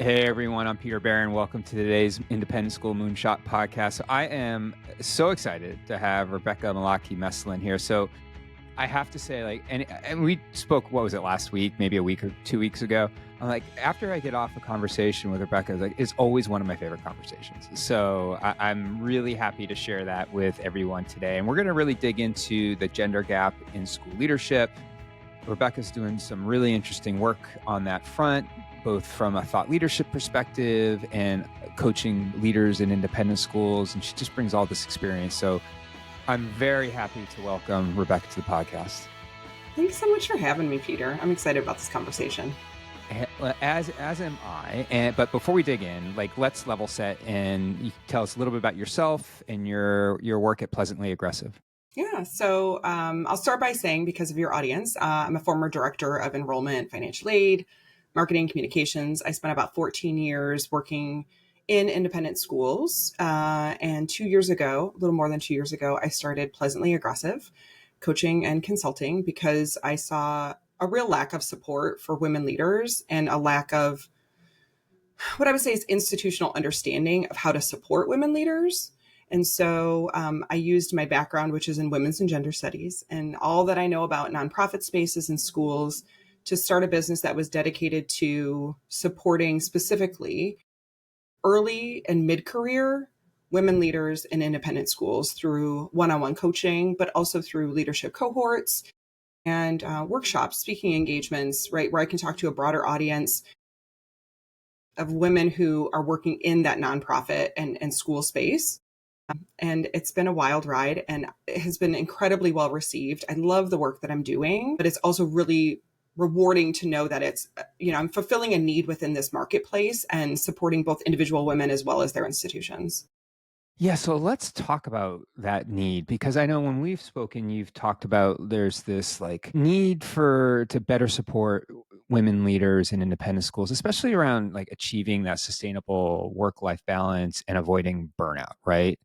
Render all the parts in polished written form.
Hey everyone, I'm Peter Barron. Welcome to today's Independent School Moonshot Podcast. So I am so excited to have Rebecca Malotke-Meslin here. So I have to say, and we spoke, what was it, last week, maybe a week or 2 weeks ago. I'm like, after I get off a conversation with Rebecca, it's always one of my favorite conversations. So I'm really happy to share that with everyone today. And we're going to really dig into the gender gap in school leadership. Rebecca's doing some really interesting work on that front, both from a thought leadership perspective and coaching leaders in independent schools. And she just brings all this experience. So I'm very happy to welcome Rebecca to the podcast. Thanks so much for having me, Peter. I'm excited about this conversation. As am I. But before we dig in, let's level set and you can tell us a little bit about yourself and your work at Pleasantly Aggressive. Yeah, so I'll start by saying, because of your audience, I'm a former director of enrollment, financial aid, marketing, communications. I spent about 14 years working in independent schools. And 2 years ago, a little more than 2 years ago, I started Pleasantly Aggressive coaching and consulting because I saw a real lack of support for women leaders and a lack of what I would say is institutional understanding of how to support women leaders. And so I used my background, which is in women's and gender studies, and all that I know about nonprofit spaces and schools to start a business that was dedicated to supporting specifically early and mid-career women leaders in independent schools through one-on-one coaching, but also through leadership cohorts and workshops, speaking engagements, right, where I can talk to a broader audience of women who are working in that nonprofit and school space. And it's been a wild ride and it has been incredibly well received. I love the work that I'm doing, but it's also really rewarding to know that it's, I'm fulfilling a need within this marketplace and supporting both individual women as well as their institutions. Yeah, so let's talk about that need, because I know when we've spoken, you've talked about there's this need to better support women leaders in independent schools, especially around achieving that sustainable work-life balance and avoiding burnout, right?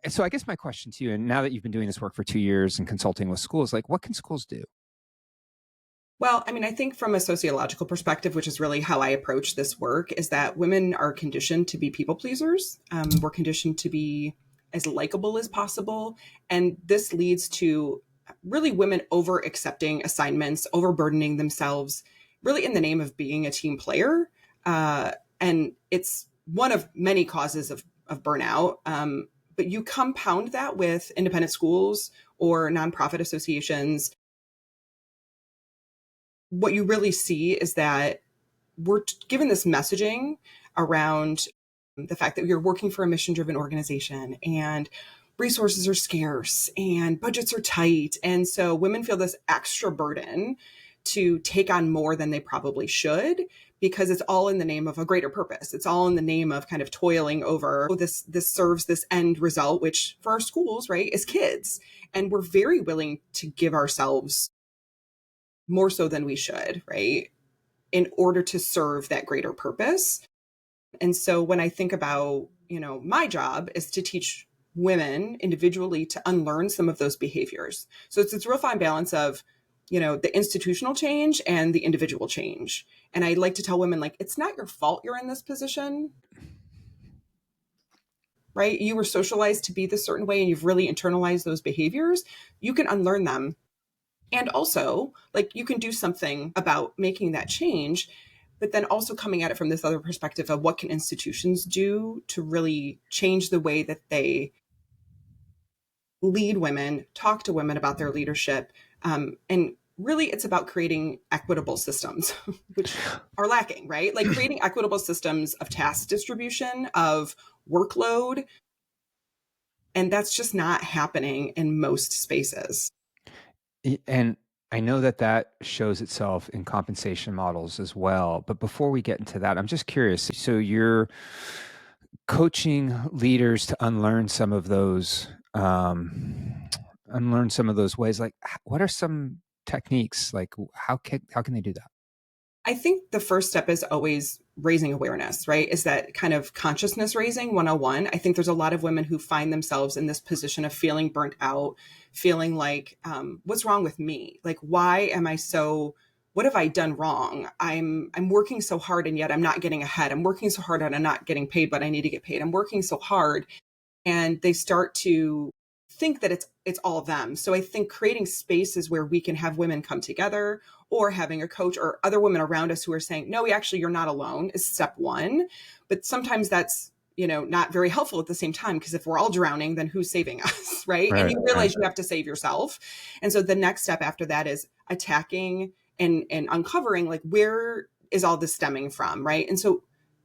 So I guess my question to you, and now that you've been doing this work for 2 years and consulting with schools, what can schools do? Well, I think from a sociological perspective, which is really how I approach this work, is that women are conditioned to be people pleasers. We're conditioned to be as likable as possible. And this leads to really women over accepting assignments, overburdening themselves, really in the name of being a team player. And it's one of many causes of burnout. But you compound that with independent schools or nonprofit associations. What you really see is that we're given this messaging around the fact that you're working for a mission-driven organization and resources are scarce and budgets are tight. And so women feel this extra burden to take on more than they probably should, because it's all in the name of a greater purpose. It's all in the name of kind of toiling over this serves this end result, which for our schools, right, is kids. And we're very willing to give ourselves more so than we should, right, in order to serve that greater purpose. And so when I think about, my job is to teach women individually to unlearn some of those behaviors. So it's this real fine balance of, the institutional change and the individual change. And I like to tell women, it's not your fault you're in this position, right? You were socialized to be this certain way and you've really internalized those behaviors. You can unlearn them. And also, you can do something about making that change, but then also coming at it from this other perspective of what can institutions do to really change the way that they lead women, talk to women about their leadership. And really, it's about creating equitable systems, which are lacking, right? Creating equitable systems of task distribution, of workload. And that's just not happening in most spaces. And I know that shows itself in compensation models as well. But before we get into that, I'm just curious. So you're coaching leaders to unlearn some of those ways. What are some techniques? How can they do that? I think the first step is always raising awareness, right? Is that kind of consciousness raising 101. I think there's a lot of women who find themselves in this position of feeling burnt out, feeling what's wrong with me? Why am I so what have I done wrong? I'm working so hard and yet I'm not getting ahead. I'm working so hard and I'm not getting paid, but I need to get paid. I'm working so hard. And they start to think that it's all of them. So I think creating spaces where we can have women come together, or having a coach or other women around us who are saying, no, actually, you're not alone, is step one. But sometimes that's, not very helpful at the same time, because if we're all drowning, then who's saving us, right? And you realize you have to save yourself. And so the next step after that is attacking and uncovering, like, where is all this stemming from, right? And so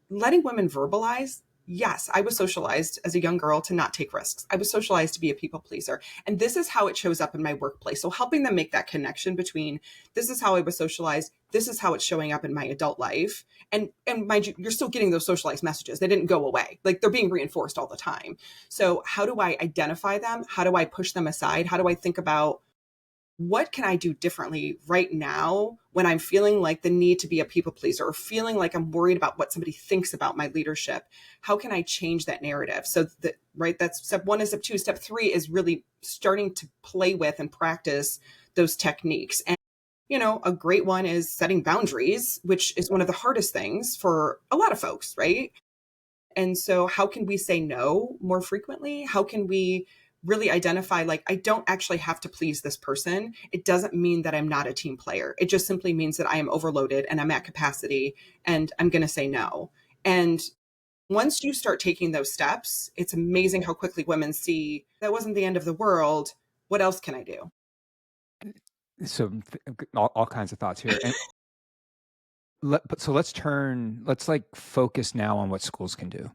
letting women verbalize, yes, I was socialized as a young girl to not take risks. I was socialized to be a people pleaser. And this is how it shows up in my workplace. So helping them make that connection between, this is how I was socialized, this is how it's showing up in my adult life. And mind you, you're still getting those socialized messages. They didn't go away. Like, they're being reinforced all the time. So how do I identify them? How do I push them aside? How do I think about, what can I do differently right now when I'm feeling like the need to be a people pleaser, or feeling like I'm worried about what somebody thinks about my leadership? How can I change that narrative? So that, right, that's step one. And step two. Step three is really starting to play with and practice those techniques. And, a great one is setting boundaries, which is one of the hardest things for a lot of folks, right? And so how can we say no more frequently? How can we really identify, like, I don't actually have to please this person. It doesn't mean that I'm not a team player. It just simply means that I am overloaded and I'm at capacity and I'm going to say no. And once you start taking those steps, it's amazing how quickly women see that wasn't the end of the world. What else can I do? So all kinds of thoughts here. And let's like focus now on what schools can do.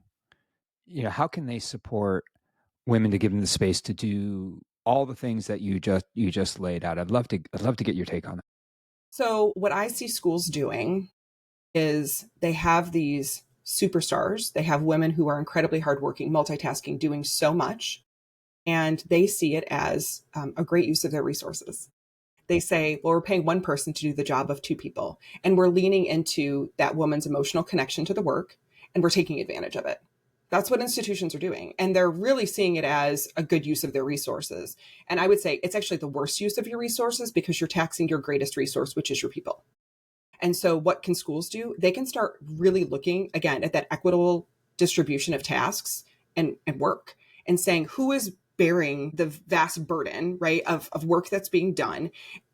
How can they support women to give them the space to do all the things that you just laid out? I'd love to get your take on that. So what I see schools doing is they have these superstars. They have women who are incredibly hardworking, multitasking, doing so much, and they see it as a great use of their resources. They say, well, we're paying one person to do the job of two people, and we're leaning into that woman's emotional connection to the work, and we're taking advantage of it. That's what institutions are doing. And they're really seeing it as a good use of their resources. And I would say it's actually the worst use of your resources, because you're taxing your greatest resource, which is your people. And so what can schools do? They can start really looking, again, at that equitable distribution of tasks and work, and saying, who is bearing the vast burden, right, of work that's being done,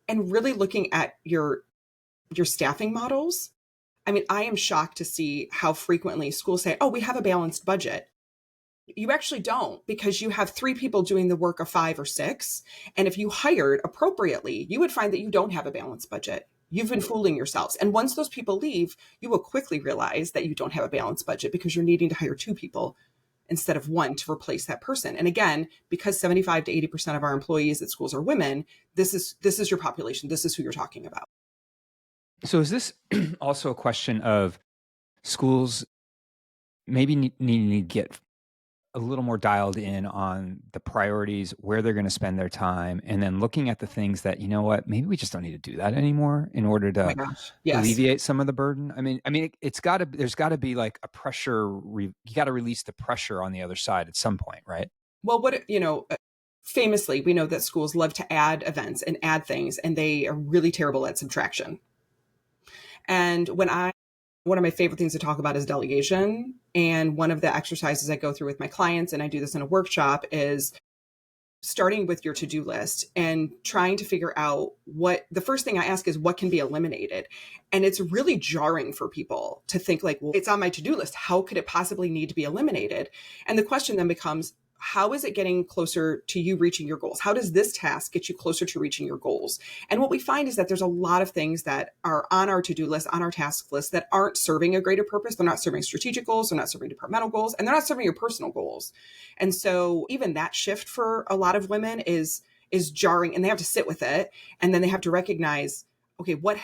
and really looking at your staffing models. I mean, I am shocked to see how frequently schools say, oh, we have a balanced budget. You actually don't, because you have 3 people doing the work of 5 or 6. And if you hired appropriately, you would find that you don't have a balanced budget. You've been fooling yourselves. And once those people leave, you will quickly realize that you don't have a balanced budget, because you're needing to hire 2 people instead of 1 to replace that person. And again, because 75 to 80% of our employees at schools are women, this is your population. This is who you're talking about. So is this also a question of schools maybe needing to get a little more dialed in on the priorities, where they're going to spend their time, and then looking at the things that, maybe we just don't need to do that anymore in order to alleviate some of the burden? I mean, there's got to be like a pressure. You got to release the pressure on the other side at some point, right? Well, famously, we know that schools love to add events and add things, and they are really terrible at subtraction. And one of my favorite things to talk about is delegation. And one of the exercises I go through with my clients, and I do this in a workshop, is starting with your to-do list and trying to figure out the first thing I ask is, what can be eliminated? And it's really jarring for people to think like, well, it's on my to-do list. How could it possibly need to be eliminated? And the question then becomes, how is it getting closer to you reaching your goals? How does this task get you closer to reaching your goals? And what we find is that there's a lot of things that are on our to-do list, on our task list, that aren't serving a greater purpose. They're not serving strategic goals. They're not serving departmental goals, and they're not serving your personal goals. And so even that shift for a lot of women is jarring, and they have to sit with it. And then they have to recognize, okay, what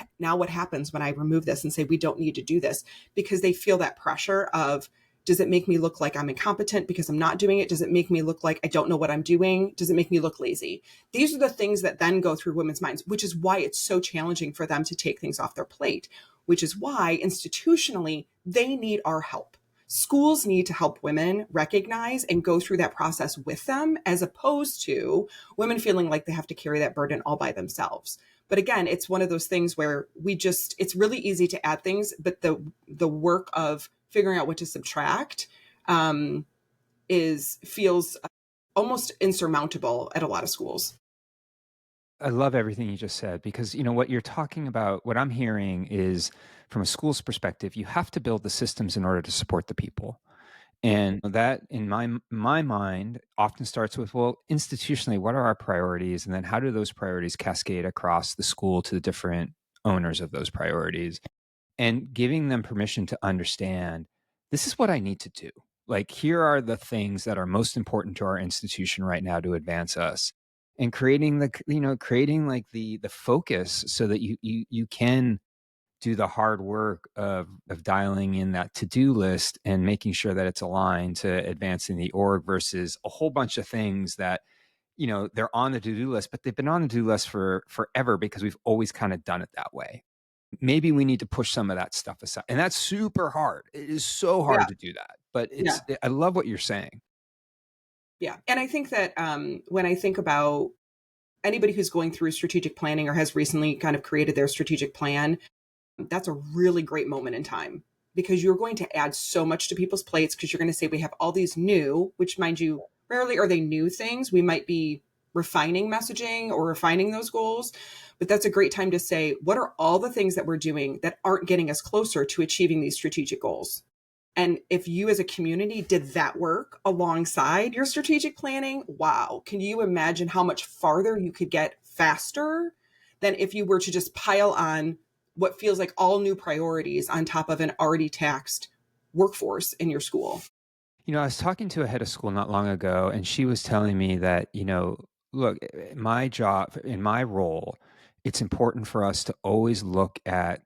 happens when I remove this and say, we don't need to do this? Because they feel that pressure of, does it make me look like I'm incompetent because I'm not doing it? Does it make me look like I don't know what I'm doing? Does it make me look lazy? These are the things that then go through women's minds, which is why it's so challenging for them to take things off their plate, which is why institutionally they need our help. Schools need to help women recognize and go through that process with them, as opposed to women feeling like they have to carry that burden all by themselves. But again, it's one of those things where it's really easy to add things, but the work of figuring out what to subtract feels almost insurmountable at a lot of schools. I love everything you just said because what you're talking about, what I'm hearing is from a school's perspective, you have to build the systems in order to support the people. And that in my mind often starts with, well, institutionally, what are our priorities? And then how do those priorities cascade across the school to the different owners of those priorities? And giving them permission to understand, this is what I need to do. Like, here are the things that are most important to our institution right now to advance us. And creating creating like the focus so that you can do the hard work of dialing in that to-do list and making sure that it's aligned to advancing the org versus a whole bunch of things that they're on the to-do list, but they've been on the to-do list for forever because we've always kind of done it that way. Maybe we need to push some of that stuff aside, and that's super hard. It is so Yeah. hard to do that, but I love what you're saying. Yeah. And I think that when I think about anybody who's going through strategic planning or has recently kind of created their strategic plan, that's a really great moment in time because you're going to add so much to people's plates because you're going to say, we have all these new, which mind you, rarely are they new things. We might be refining messaging or refining those goals, but that's a great time to say, what are all the things that we're doing that aren't getting us closer to achieving these strategic goals? And if you as a community did that work alongside your strategic planning, wow, can you imagine how much farther you could get faster than if you were to just pile on what feels like all new priorities on top of an already taxed workforce in your school? I was talking to a head of school not long ago, and she was telling me that, look, my job, in my role, it's important for us to always look at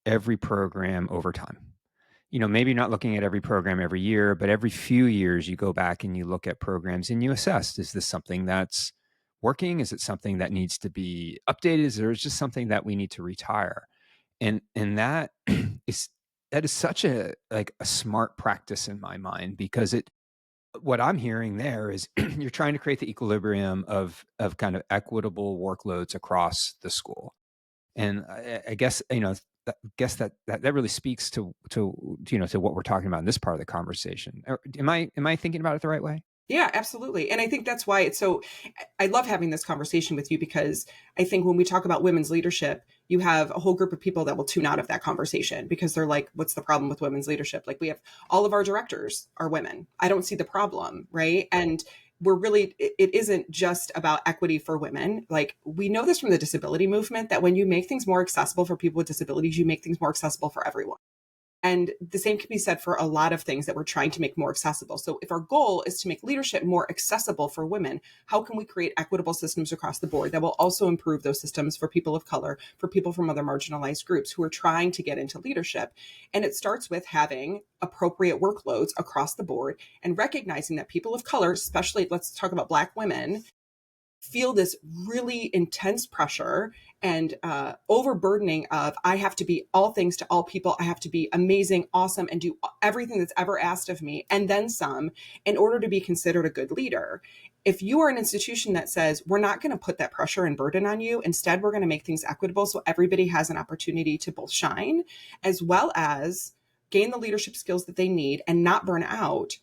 every program over time. Maybe not looking at every program every year, but every few years you go back and you look at programs and you assess, is this something that's working? Is it something that needs to be updated? Is there just something that we need to retire? And that is such a smart practice in my mind because what I'm hearing there is you're trying to create the equilibrium of kind of equitable workloads across the school. And I guess that really speaks to what we're talking about in this part of the conversation. Am I thinking about it the right way? Yeah, absolutely. And I think that's why I love having this conversation with you because I think when we talk about women's leadership, you have a whole group of people that will tune out of that conversation because they're like, what's the problem with women's leadership? Like, we have all of our directors are women. I don't see the problem, right? And it isn't just about equity for women. Like, we know this from the disability movement that when you make things more accessible for people with disabilities, you make things more accessible for everyone. And the same can be said for a lot of things that we're trying to make more accessible. So if our goal is to make leadership more accessible for women, how can we create equitable systems across the board that will also improve those systems for people of color, for people from other marginalized groups who are trying to get into leadership? And it starts with having appropriate workloads across the board and recognizing that people of color, especially let's talk about Black women, feel this really intense pressure and overburdening of, I have to be all things to all people. I have to be amazing, awesome, and do everything that's ever asked of me, and then some, in order to be considered a good leader. If you are an institution that says, we're not going to put that pressure and burden on you, instead, we're going to make things equitable so everybody has an opportunity to both shine as well as gain the leadership skills that they need and not burn out,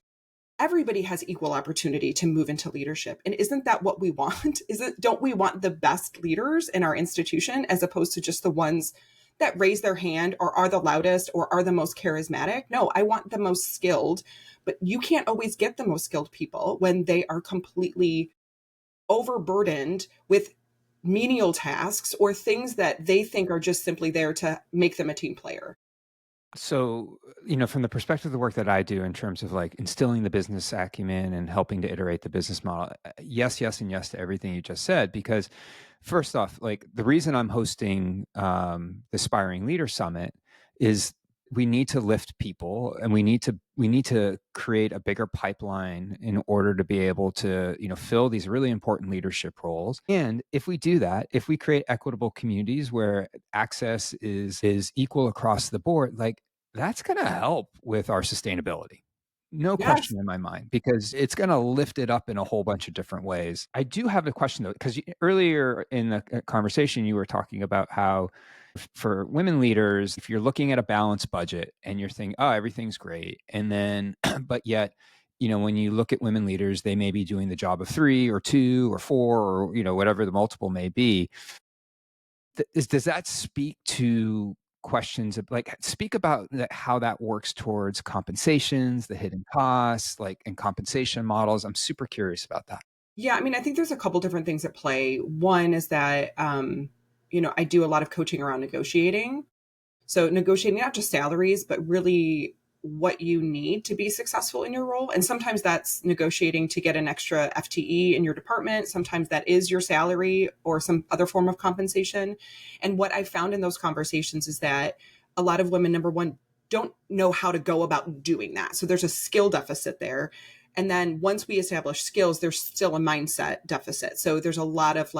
everybody has equal opportunity to move into leadership. And isn't that what we want? Don't we want the best leaders in our institution as opposed to just the ones that raise their hand or are the loudest or are the most charismatic? No, I want the most skilled, but you can't always get the most skilled people when they are completely overburdened with menial tasks or things that they think are just simply there to make them a team player. So, from the perspective of the work that I do in terms of like instilling the business acumen and helping to iterate the business model, yes, yes, and yes to everything you just said, because first off, like the reason I'm hosting the Aspiring Leader Summit is we need to lift people and we need to create a bigger pipeline in order to be able to fill these really important leadership roles. And if we do that, if we create equitable communities where access is equal across the board, like that's going to help with our sustainability. No Yes. question in my mind, because it's going to lift it up in a whole bunch of different ways. I do have a question though, because earlier in the conversation, you were talking about how for women leaders, if you're looking at a balanced budget and you're thinking, oh, everything's great. And then, but yet, when you look at women leaders, they may be doing the job of 3 or 2 or 4 or, whatever the multiple may be. Does that speak to questions of speak about how that works towards compensations, the hidden costs, and compensation models? I'm super curious about that. Yeah, I mean, I think there's a couple different things at play. One is that, I do a lot of coaching around negotiating. So negotiating not just salaries, but really what you need to be successful in your role. And sometimes that's negotiating to get an extra FTE in your department. Sometimes that is your salary or some other form of compensation. And what I found in those conversations is that a lot of women, number one, don't know how to go about doing that. So there's a skill deficit there. And then once we establish skills, there's still a mindset deficit. So there's a lot of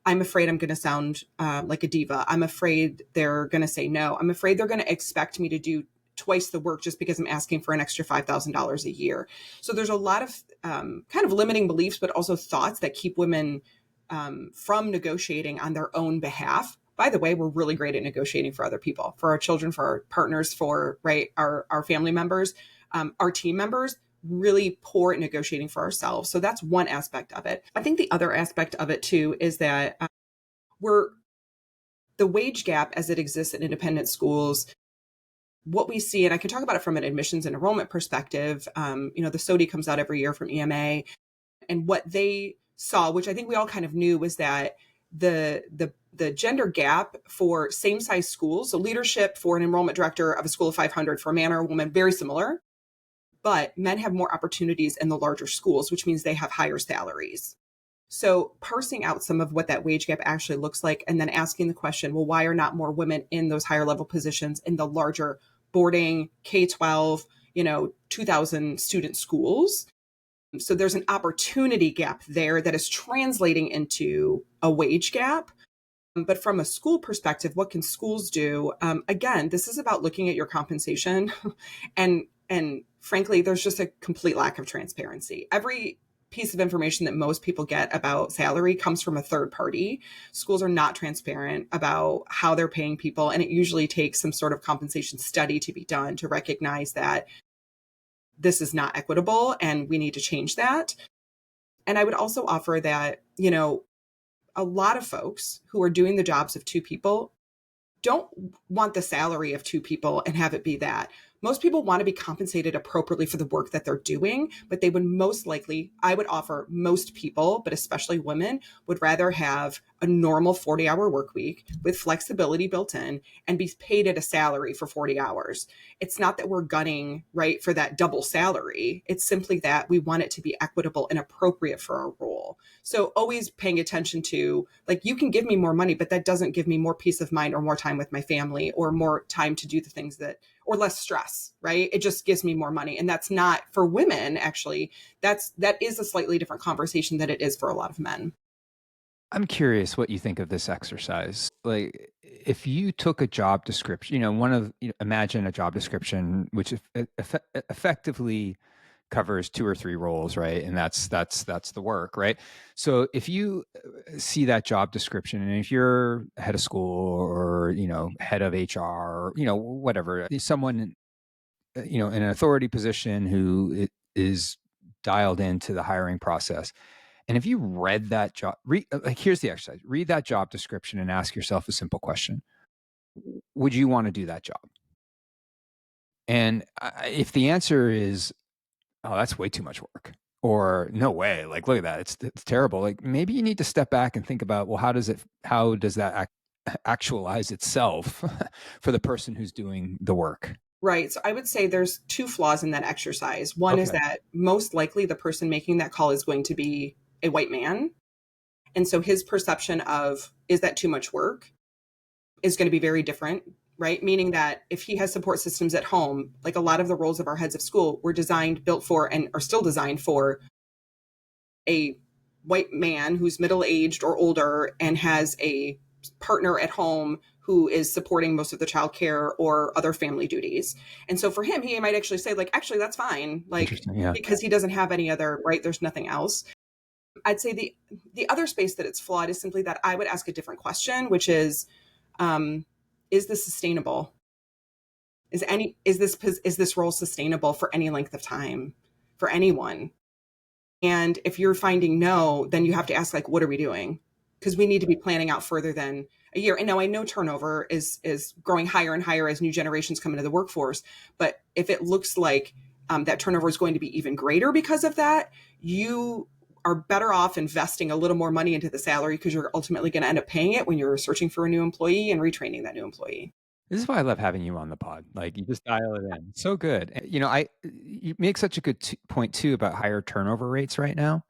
I'm afraid I'm going to sound like a diva. I'm afraid they're going to say no. I'm afraid they're going to expect me to do twice the work just because I'm asking for an extra $5,000 a year. So there's a lot of kind of limiting beliefs, but also thoughts that keep women from negotiating on their own behalf. By the way, we're really great at negotiating for other people, for our children, for our partners, for our family members, our team members. Really poor at negotiating for ourselves. So that's one aspect of it. I think the other aspect of it too is that the wage gap as it exists in independent schools, what we see, and I can talk about it from an admissions and enrollment perspective, the SOTI comes out every year from EMA, and what they saw, which I think we all kind of knew, was that the gender gap for same size schools, so leadership for an enrollment director of a school of 500 for a man or a woman, very similar. But men have more opportunities in the larger schools, which means they have higher salaries. So parsing out some of what that wage gap actually looks like, and then asking the question, well, why are not more women in those higher level positions in the larger boarding K-12, 2,000 student schools? So there's an opportunity gap there that is translating into a wage gap. But from a school perspective, what can schools do? Again, this is about looking at your compensation and frankly, there's just a complete lack of transparency. Every piece of information that most people get about salary comes from a third party. Schools are not transparent about how they're paying people. And it usually takes some sort of compensation study to be done to recognize that this is not equitable and we need to change that. And I would also offer that, a lot of folks who are doing the jobs of 2 people don't want the salary of 2 people and have it be that. Most people want to be compensated appropriately for the work that they're doing, but they would most likely, I would offer most people, but especially women, would rather have a normal 40-hour work week with flexibility built in and be paid at a salary for 40 hours. It's not that we're gunning, right, for that double salary. It's simply that we want it to be equitable and appropriate for our role. So always paying attention to, you can give me more money, but that doesn't give me more peace of mind or more time with my family or more time to do the things or less stress, right? It just gives me more money. And that's not for women, actually. That is a slightly different conversation than it is for a lot of men. I'm curious what you think of this exercise. If you took a job description, imagine a job description which effectively covers 2 or 3 roles, right? And that's the work, right? So if you see that job description, and if you're head of school or head of HR, or whatever, someone in an authority position who is dialed into the hiring process, and if you read that job, here's the exercise: read that job description and ask yourself a simple question: would you want to do that job? And if the answer is, oh, that's way too much work, or no way, look at that, it's terrible, maybe you need to step back and think about, well, how does that actualize itself for the person who's doing the work? Right. So I would say there's 2 flaws in that exercise. One is that most likely the person making that call is going to be a white man. And so his perception of, is that too much work, is going to be very different, right? Meaning that if he has support systems at home, a lot of the roles of our heads of school were built for, and are still designed for, a white man who's middle-aged or older and has a partner at home who is supporting most of the childcare or other family duties. And so for him, he might actually say like, actually, that's fine. Like, Interesting. Yeah. because he doesn't have any other, right? There's nothing else. I'd say the other space that it's flawed is simply that I would ask a different question, which is this sustainable? Is this role sustainable for any length of time for anyone? And if you're finding no, then you have to ask, like, what are we doing? Because we need to be planning out further than a year. And now I know turnover is growing higher and higher as new generations come into the workforce. But if it looks like that turnover is going to be even greater because of that, you are better off investing a little more money into the salary, because you're ultimately going to end up paying it when you're searching for a new employee and retraining that new employee. This is why I love having you on the pod. Like, you just dial it in. So good. You make such a good point too about higher turnover rates right now.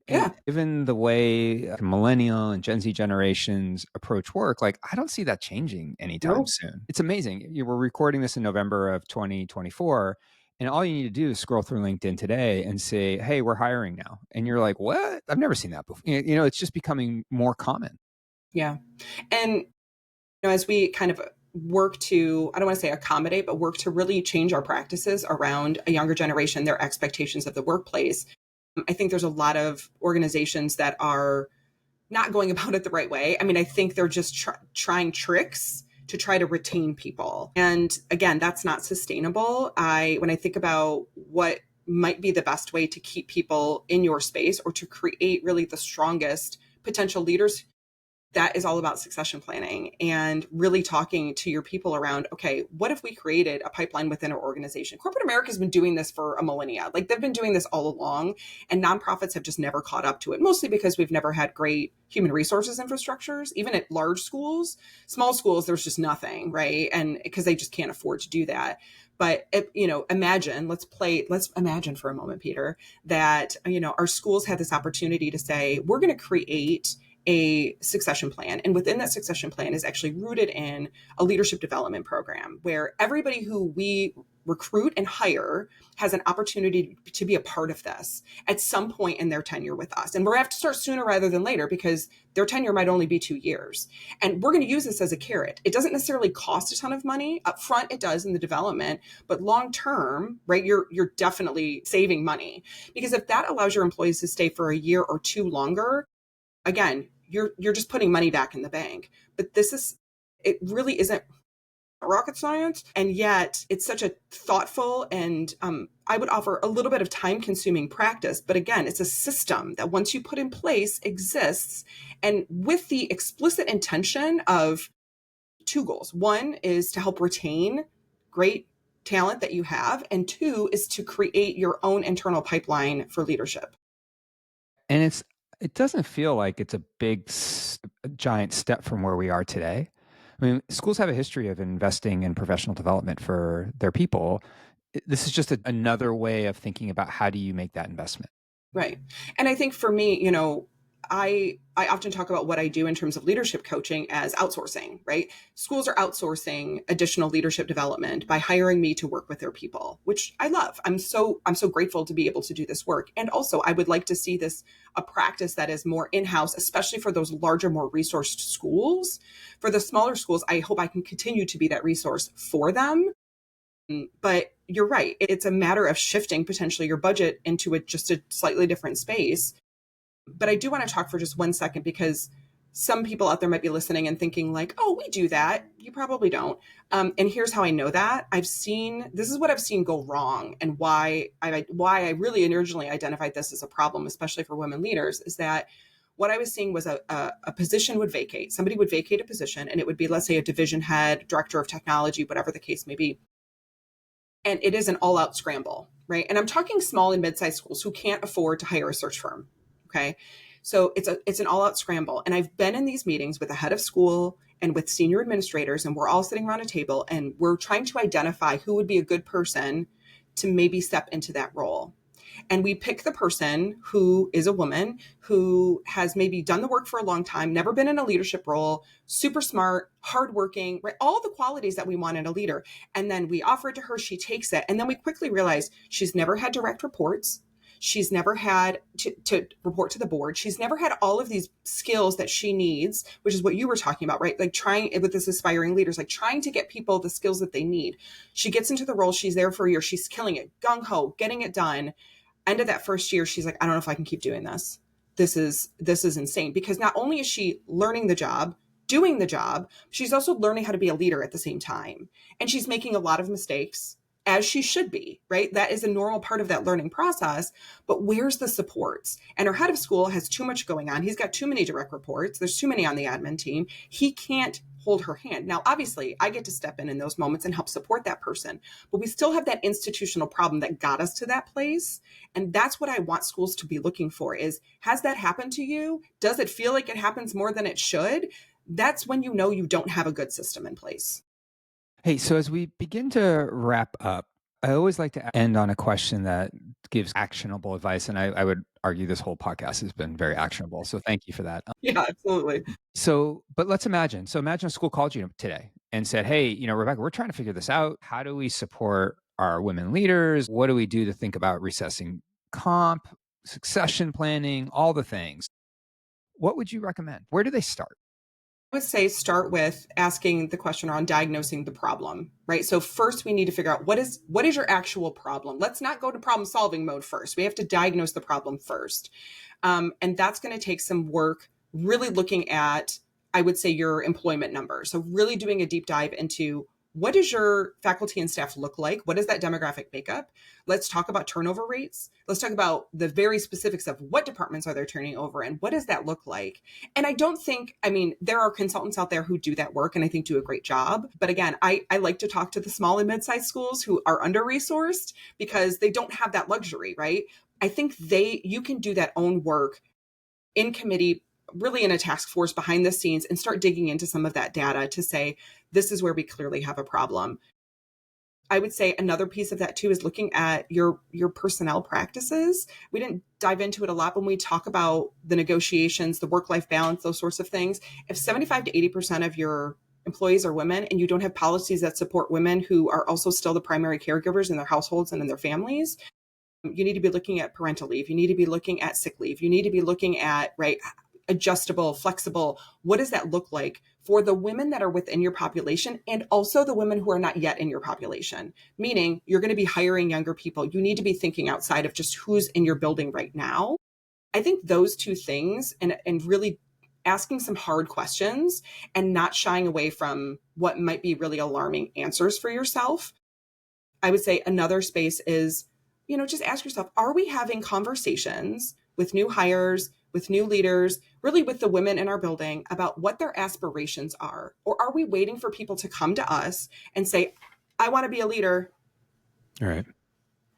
And Yeah. given the way millennial and Gen Z generations approach work, like, I don't see that changing anytime No. soon. It's amazing. We're recording this in November of 2024. And all you need to do is scroll through LinkedIn today and say, hey, we're hiring now. And you're like, what? I've never seen that before. It's just becoming more common. Yeah. And as we kind of work to, I don't want to say accommodate, but work to really change our practices around a younger generation, their expectations of the workplace, I think there's a lot of organizations that are not going about it the right way. I mean, I think they're just trying tricks to try to retain people. And again, that's not sustainable. When I think about what might be the best way to keep people in your space or to create really the strongest potential leaders, that is all about succession planning and really talking to your people around, okay, what if we created a pipeline within our organization? Corporate America has been doing this for a millennia. Like, they've been doing this all along, and nonprofits have just never caught up to it, mostly because we've never had great human resources infrastructures. Even at large schools, small schools, there's just nothing, right? And because they just can't afford to do that. But let's imagine for a moment, Peter, that our schools had this opportunity to say, we're going to create a succession plan. And within that succession plan is actually rooted in a leadership development program where everybody who we recruit and hire has an opportunity to be a part of this at some point in their tenure with us. And we're going to have to start sooner rather than later, because their tenure might only be 2 years. And we're going to use this as a carrot. It doesn't necessarily cost a ton of money. Up front, it does in the development, but long term, right, you're definitely saving money. Because if that allows your employees to stay for a year or two longer, again, you're just putting money back in the bank. But it really isn't rocket science. And yet it's such a thoughtful and I would offer a little bit of time consuming practice. But again, it's a system that once you put in place exists, and with the explicit intention of two goals. One is to help retain great talent that you have. And two is to create your own internal pipeline for leadership. And it doesn't feel like it's a big, giant step from where we are today. I mean, schools have a history of investing in professional development for their people. This is just another way of thinking about how do you make that investment. Right. And I think for me, I often talk about what I do in terms of leadership coaching as outsourcing, right? Schools are outsourcing additional leadership development by hiring me to work with their people, which I love. I'm so grateful to be able to do this work. And also, I would like to see this a practice that is more in-house, especially for those larger, more resourced schools. For the smaller schools, I hope I can continue to be that resource for them. But you're right. It's a matter of shifting potentially your budget into just a slightly different space. But I do want to talk for just 1 second, because some people out there might be listening and thinking like, oh, we do that. You probably don't. And here's how I know that. This is what I've seen go wrong, and why I really originally identified this as a problem, especially for women leaders, is that what I was seeing was a position would vacate. Somebody would vacate a position, and it would be, let's say, a division head, director of technology, whatever the case may be. And it is an all-out scramble, right? And I'm talking small and mid-sized schools who can't afford to hire a search firm, okay? So it's an all-out scramble. And I've been in these meetings with the head of school and with senior administrators, and we're all sitting around a table, and we're trying to identify who would be a good person to maybe step into that role. And we pick the person who is a woman who has maybe done the work for a long time, never been in a leadership role, super smart, hardworking, right? All the qualities that we want in a leader. And then we offer it to her, she takes it. And then we quickly realize she's never had direct reports. She's never had to report to the board. She's never had all of these skills that she needs, which is what you were talking about, right? Like trying with this aspiring leaders, like trying to get people the skills that they need. She gets into the role. She's there for a year. She's killing it, gung ho, getting it done. End of that first year, she's like, I don't know if I can keep doing this. This is insane, because not only is she learning the job, doing the job, she's also learning how to be a leader at the same time. And she's making a lot of mistakes, as she should be, right? That is a normal part of that learning process. But where's the supports? And her head of school has too much going on. He's got too many direct reports. There's too many on the admin team. He can't hold her hand. Now, obviously, I get to step in those moments and help support that person. But we still have that institutional problem that got us to that place. And that's what I want schools to be looking for is, has that happened to you? Does it feel like it happens more than it should? That's when you know you don't have a good system in place. Hey, so as we begin to wrap up, I always like to end on a question that gives actionable advice. And I would argue this whole podcast has been very actionable. So thank you for that. Yeah, absolutely. So, but let's imagine. So imagine a school called you today and said, hey, Rebecca, we're trying to figure this out. How do we support our women leaders? What do we do to think about recessing comp, succession planning, all the things? What would you recommend? Where do they start? I would say start with asking the question around diagnosing the problem, right? So first we need to figure out what is your actual problem. Let's not go to problem solving mode first. We have to diagnose the problem first. And that's going to take some work, really looking at, I would say, your employment numbers. So really doing a deep dive into, what does your faculty and staff look like? What is that demographic makeup? Let's talk about turnover rates. Let's talk about the very specifics of what departments are they turning over and what does that look like? And there are consultants out there who do that work and I think do a great job. But again, I like to talk to the small and mid-sized schools who are under-resourced because they don't have that luxury, right? I think you can do that own work in committee, really in a task force behind the scenes, and start digging into some of that data to say, this is where we clearly have a problem. I would say another piece of that too is looking at your personnel practices. We didn't dive into it a lot when we talk about the negotiations, the work-life balance, those sorts of things. If 75 to 80% of your employees are women and you don't have policies that support women who are also still the primary caregivers in their households and in their families, you need to be looking at parental leave. You need to be looking at sick leave. You need to be looking at, right, adjustable, flexible. What does that look like for the women that are within your population and also the women who are not yet in your population? Meaning you're going to be hiring younger people. You need to be thinking outside of just who's in your building right now. I think those two things and really asking some hard questions and not shying away from what might be really alarming answers for yourself. I would say another space is, just ask yourself, are we having conversations with new hires, with new leaders, really with the women in our building about what their aspirations are? Or are we waiting for people to come to us and say, I want to be a leader? All right.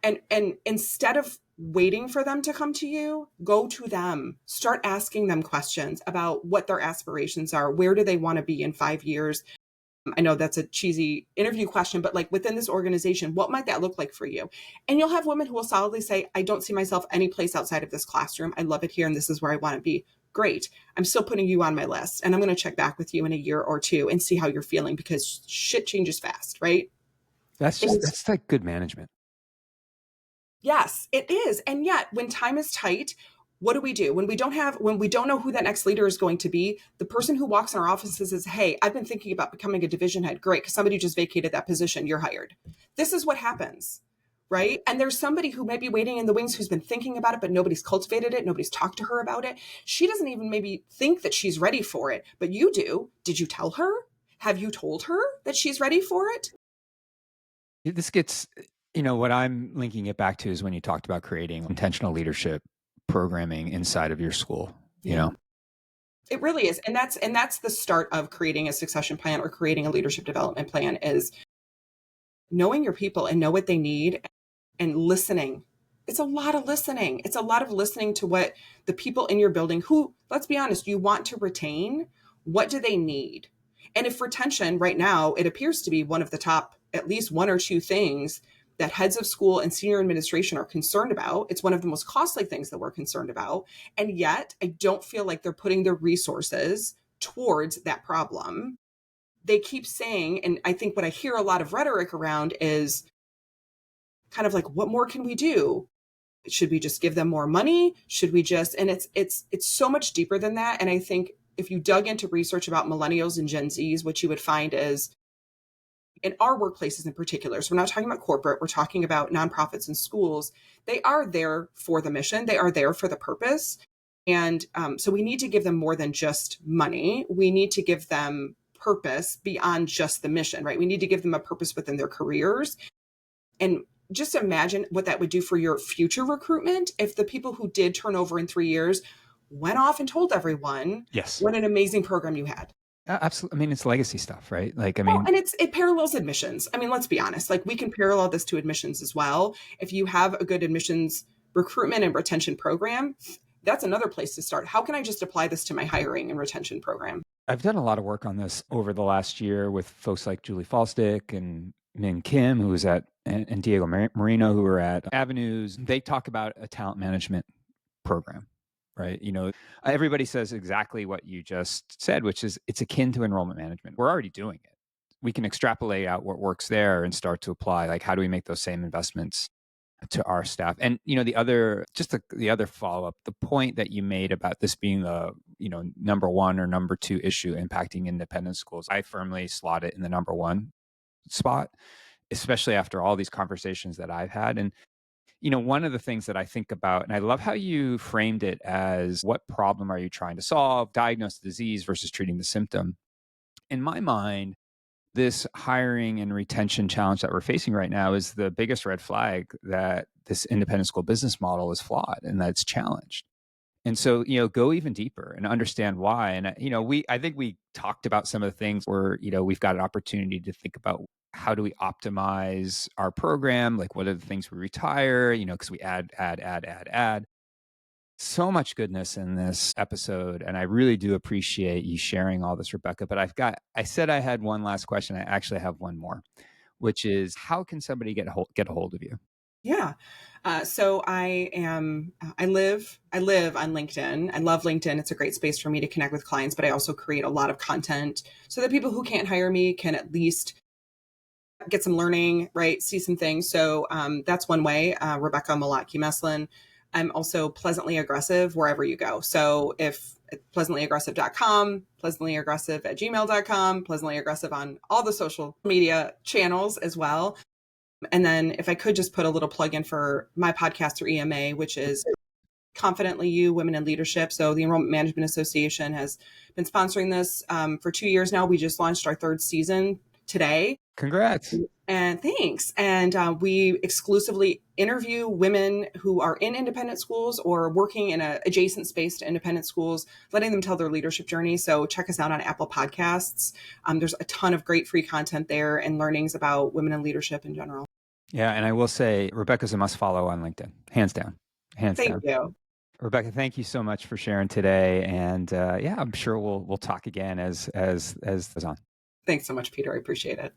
And instead of waiting for them to come to you, go to them, start asking them questions about what their aspirations are. Where do they want to be in 5 years? I know that's a cheesy interview question, but like within this organization, what might that look like for you? And you'll have women who will solidly say, I don't see myself any place outside of this classroom. I love it here and this is where I want to be. Great. I'm still putting you on my list and I'm going to check back with you in a year or two and see how you're feeling because shit changes fast, right? That's like good management. Yes, it is. And yet when time is tight, what do? When we don't know who that next leader is going to be, the person who walks in our offices says, hey, I've been thinking about becoming a division head. Great, because somebody just vacated that position. You're hired. This is what happens, right? And there's somebody who might be waiting in the wings who's been thinking about it, but nobody's cultivated it. Nobody's talked to her about it. She doesn't even maybe think that she's ready for it, but you do. Did you tell her? Have you told her that she's ready for it? This gets, what I'm linking it back to is when you talked about creating intentional leadership programming inside of your school, It really is. And that's the start of creating a succession plan or creating a leadership development plan, is knowing your people and know what they need and listening. It's a lot of listening. It's a lot of listening to what the people in your building who, let's be honest, you want to retain, what do they need? And if retention right now, it appears to be one of the top, at least one or two things that heads of school and senior administration are concerned about. It's one of the most costly things that we're concerned about. And yet I don't feel like they're putting their resources towards that problem. They keep saying, and I think what I hear a lot of rhetoric around is kind of like, what more can we do? Should we just give them more money? Should we just, and it's so much deeper than that. And I think if you dug into research about millennials and Gen Zs, what you would find is in our workplaces in particular, so we're not talking about corporate, we're talking about nonprofits and schools, they are there for the mission, they are there for the purpose. And so we need to give them more than just money. We need to give them purpose beyond just the mission, right? We need to give them a purpose within their careers. And just imagine what that would do for your future recruitment if the people who did turn over in 3 years went off and told everyone what an amazing program you had. Absolutely. I mean, it's legacy stuff, right? Like, I Well, mean, and it parallels admissions. I mean, let's be honest, like we can parallel this to admissions as well. If you have a good admissions recruitment and retention program, that's another place to start. How can I just apply this to my hiring and retention program? I've done a lot of work on this over the last year with folks like Julie Falstick and Min Kim, who was at, and Diego Marino, who were at Avenues. They talk about a talent management program, right? You know, everybody says exactly what you just said, which is it's akin to enrollment management. We're already doing it. We can extrapolate out what works there and start to apply, like, how do we make those same investments to our staff? And, you know, the other follow-up, the point that you made about this being the, you know, number one or number two issue impacting independent schools, I firmly slot it in the number one spot, especially after all these conversations that I've had. And, you know, one of the things that I think about, and I love how you framed it as, what problem are you trying to solve? Diagnose the disease versus treating the symptom. In my mind, this hiring and retention challenge that we're facing right now is the biggest red flag that this independent school business model is flawed and that it's challenged. And so, you know, go even deeper and understand why. And, you know, I think we talked about some of the things where, you know, we've got an opportunity to think about how do we optimize our program? Like, what are the things we retire, you know, because we add. So much goodness in this episode, and I really do appreciate you sharing all this, Rebecca. But I said I had one last question. I actually have one more, which is, how can somebody get a hold of you? Yeah. So I live on LinkedIn. I love LinkedIn. It's a great space for me to connect with clients, but I also create a lot of content so that people who can't hire me can at least get some learning, right? See some things. So that's one way, Rebecca Malotke-Meslin. I'm also pleasantly aggressive wherever you go. So if pleasantlyaggressive.com, pleasantlyaggressive@gmail.com, pleasantlyaggressive on all the social media channels as well. And then if I could just put a little plug in for my podcast through EMA, which is Confidently You, Women in Leadership. So the Enrollment Management Association has been sponsoring this for 2 years now. We just launched our 3rd season today. Congrats. And thanks. And we exclusively interview women who are in independent schools or working in an adjacent space to independent schools, letting them tell their leadership journey. So check us out on Apple Podcasts. There's a ton of great free content there and learnings about women in leadership in general. Yeah. And I will say, Rebecca's a must follow on LinkedIn. Hands down. Thank you. Rebecca, thank you so much for sharing today. And yeah, I'm sure we'll talk again as goes on. Thanks so much, Peter. I appreciate it.